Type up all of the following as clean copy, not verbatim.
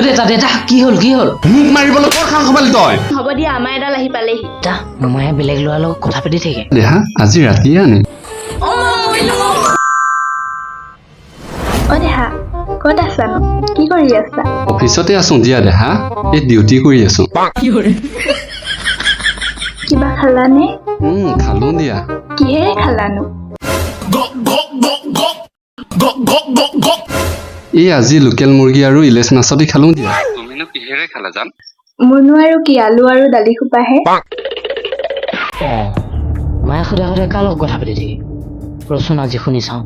দেতা কি হল মোক মাৰিবলৈ কৰ খাং খবালি তই হ'ব দিয়া আমাৰ এডাল আহি পালেহি দেতা মামায়ে বেলেগ ল'ৰাৰ লগত কথা পাতি থাকে দেহা আজি ৰাতিয়ে আনে অ দেহা ক'ত আছানো কি কৰি আছা অফিচতে আছো দিয়া দেহা এই ডিউটি কৰি আছো কিবা খালানে খালো দিয়া কিহেৰে খালানো এই আজি লোকেল মুৰ্গী আৰু ইলেচ মাছদি খালো দিয়া তুমিনো কিহেৰে খালা জান মুনু আৰু কি আলু আৰু দালি সোপাহে মায়ে সোধা কাৰ লগত কথা পাতি থাকে ৰচোন আজি শুনি চাওঁ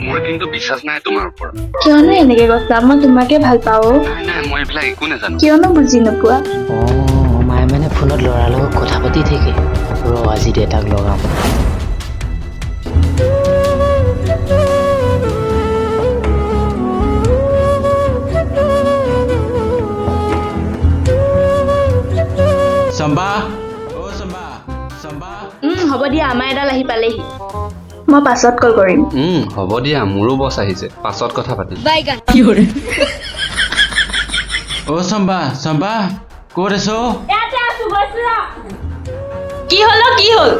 মোৰ কিন্তু বিশ্বাস নাই তোমাৰ ওপৰত কিয়নো এনেকে কৈছা মই তোমাকে ভাল পাওঁ নাই মই এইবিলাক একো নাজানো কিয়নো বুজি নোপোৱা মায়ে মানে ফোনত ল'ৰাৰ লগত কথা পাতি থাকে আজি দেতাক লগাম চম্পা অ চম্পা চম্পা হ'ব দিয়া আমাৰ এডাল আহি পালেহি মই পাছত কল কৰিম হ'ব দিয়া মোৰো বছ আহিছে পাছত কথা পাতিম অ চম্পা ক'ত আছ কি হ'ল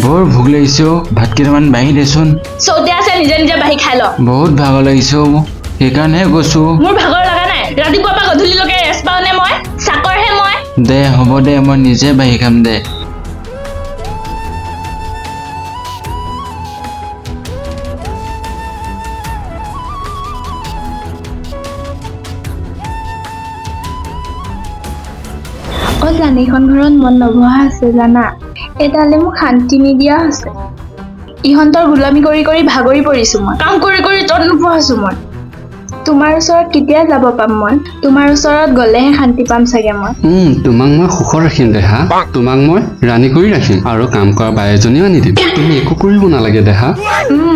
বৰ ভোক লাগিছে ভাত কেইটামান বাঢ়ি দেচোন চৌতে আছে নিজে নিজে বাঢ়ি খাই ল বহুত ভাগৰ লাগিছে মোক সেইকাৰণেহে কৈছো মোৰ ভাগৰ লগা নাই ৰাতিপুৱাৰ পৰা গধূলিলৈকে ৰেষ্ট পাওঁ নে মই চাকৰহে মই দে হ'ব দে মই নিজে বাঢ়ি খাম দে জানি এইখন ঘৰত মন নবহা আছে জানা এডালে মোক শান্তি নিদিয়া হৈছে ইহঁতৰ গোলামী কৰি কৰি ভাগৰি পৰিছো মই কাম কৰি কৰি তত নোপোৱা হৈছো মই তোমাৰ ওচৰত কেতিয়া যাব পাম মই তোমাৰ ওচৰত গলেহে শান্তি পাম চাগে মই তোমাক মই সুখত ৰাখিম দেহা তোমাক মই ৰাণী কৰি ৰাখিম আৰু কাম কৰা বাই এজনীও আনি দিম তুমি একো কৰিব নালাগে দেহা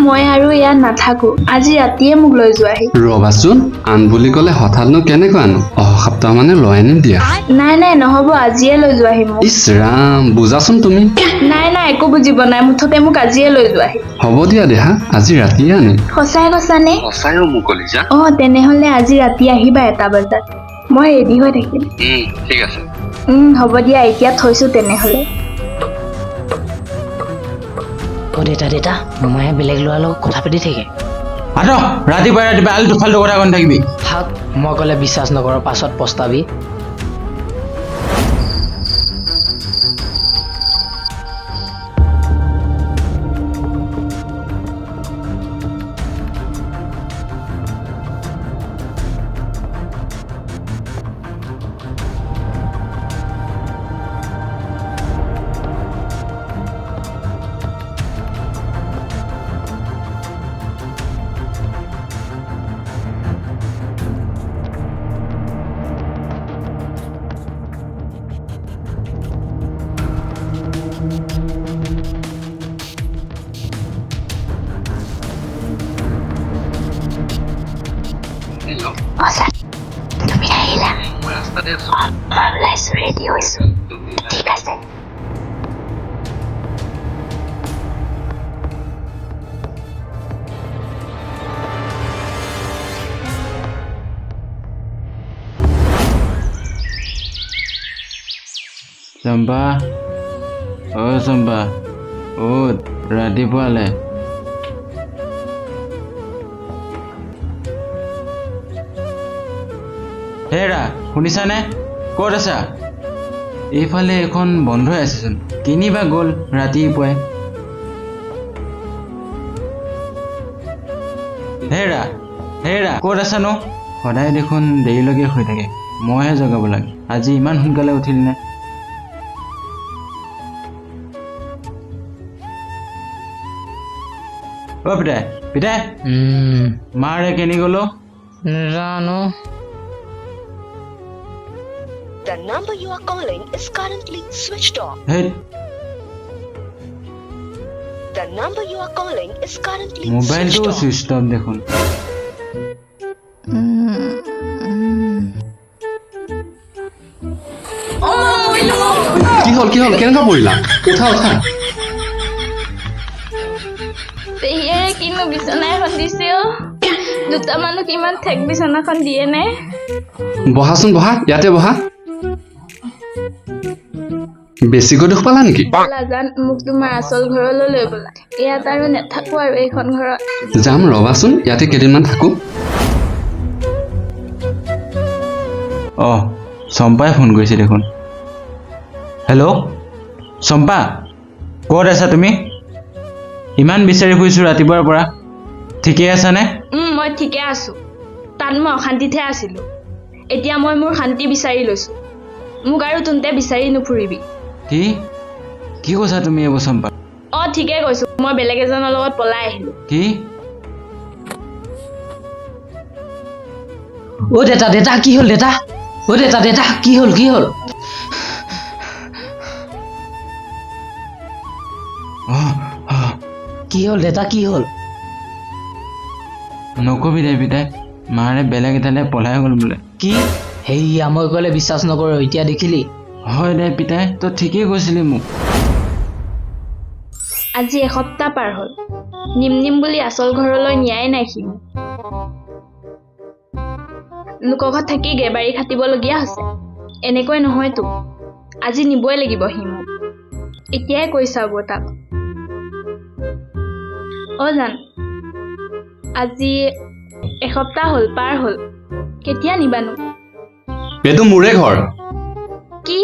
মই আৰু ইয়াত নাথাকো আজি ৰাতিয়ে মোক লৈ যোৱাহি ৰবাচোন আন বুলি ক'লে হঠাৎনো কেনেকৈ আনো অহা সপ্তাহ মানে লৈ আনিম দিয়া নাই নহ'ব আজিয়ে লৈ যোৱাহি মোক ইছ ৰাম বুজাচোন তুমি নাই একো বুজিব নাই মুঠতে মোক আজিয়ে লৈ যোৱাহি হ'ব দিয়া দেহা আজি ৰাতিয়ে আনিম সঁচাই কৈছানে সঁচায়ো মোক কলিজা তেনেহ'লে আজি ৰাতি আহিবা 1টা বজাত মই ৰেডি হৈ থাকিম ঠিক আছে হ'ব দিয়া এতিয়া থৈছো তেনেহ'লে দেতা মামায়ে বেলেগ ল'ৰাৰ লগত কথা পাতি থাকে ৰাতিপুৱা আলু ফাল্টু কথা কৈ থাকিবি হাক মই ক'লে বিশ্বাস নকৰ পাছত পস্তাবি তুমি আহিলা মই ওলাইছো ৰেডি হৈছো ঠিক আছে চম্পা চম্পা ৰাতিপুৱালে হেৰা শুনিছানে ক'ত আছা এইফালে এখন বন্ধ হৈ আছেচোন কিনিবা গ'ল ৰাতিপুৱাই হেৰা ক'ত আছানো সদায় দেখোন দেৰিলৈকে শুই থাকে মইহে জগাব লাগে আজি ইমান সোনকালে উঠিল নে পিতাই মাৰে কেনি গ'লো জানো The number you are calling is currently switched off. The number you are calling is currently মোবাইলটো switched off. সুইচ অফ দেখোন কি হ'ল কেনেকুৱা পৰিলা উঠা পেহীয়ে কি কিনো বিচনা এখন দিছে অ দুটা মানুহ কিমান ঠেক বিচনাখন দিয়ে নে বহাচোন বহা ইয়াতে বহা বেছিকৈ দুখ পালা নেকি লাজান মোক তোমাৰ আচল ঘৰলৈ লৈ ব'লা ইয়াত আৰু নেথাকো আৰু এইখন ঘৰত যাম ৰবাচোন ইয়াতে কেইদিনমান থাকো অঁ চম্পাই ফোন কৰিছে দেখোন হেল্ল' চম্পা ক'ত আছা তুমি ইমান বিচাৰি ফুৰিছোঁ ৰাতিপুৱাৰ পৰা ঠিকেই আছানে মই ঠিকে আছো তাত মই অশান্তিতহে আছিলো এতিয়া মই মোৰ শান্তি বিচাৰি লৈছো মোক আৰু তুন্তে বিচাৰি নুফুৰিবি কি কৈছা তুমি এইবোৰ চম্পা ঠিকে কৈছো মই বেলেগ এজনৰ লগত পলাই আহিলো কি অ' দেতা কি হ'ল দেতা অ' দেতা কি হ'ল কি হ'ল দেতা কি হ'ল নকবি দে পিতাই মাৰে বেলেগ এটালৈ পলাই গ'ল বোলে কি সেয়া মই ক'লে বিশ্বাস নকৰো এতিয়া দেখিলি হয় দে পিতাই তই ঠিকেই কৈছিলি মোক আজি এসপ্তাহ পাৰ হ'ল নিম বুলি আচল ঘৰলৈ নিয়াই নাই সি মোক লোকৰ ঘৰত থাকি গেবাৰী খাটিবলগীয়া হৈছে এনেকৈ নহয়তো আজি নিবই লাগিব সি মোক এতিয়াই কৈ চাব তাক জান আজি এসপ্তাহ হ'ল পাৰ হ'ল কেতিয়া নিবানো এইটো মোৰে ঘৰ কি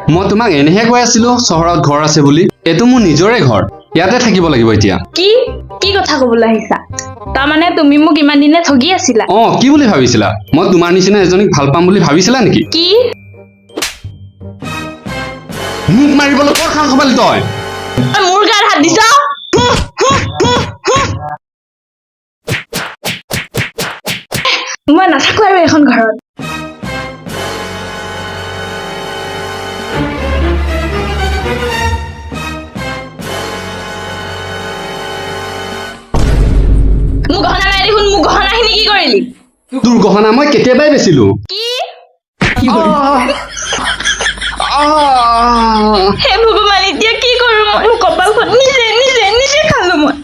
মই তোমাক এনেহে কৈ আছিলো চহৰত ঘৰ আছে বুলি এইটো মোৰ নিজৰে ঘৰ ইয়াতে থাকিব লাগিব এতিয়া কি কথা ক'বলৈ আহিছা তাৰমানে তুমি মোক ইমান দিনে ঠগি আছিলা কি বুলি ভাবিছিলা মই তোমাৰ নিচিনা এজনীক ভাল পাম বুলি ভাবিছিলা নেকি কি মোক মাৰিবলৈ কৰ সাহস পালি তই মোৰ গাত হাত দিছ মই নাথাকো আৰু এখন ঘৰত মোক গহনা মাৰি দেখোন মোক গহনাখিনি কি কৰিলি তোৰ গহনা মই কেতিয়াবাই বেচিলো হে ভগৱান এতিয়া কি কৰো মই মোৰ কপালখন নিজে খালো মই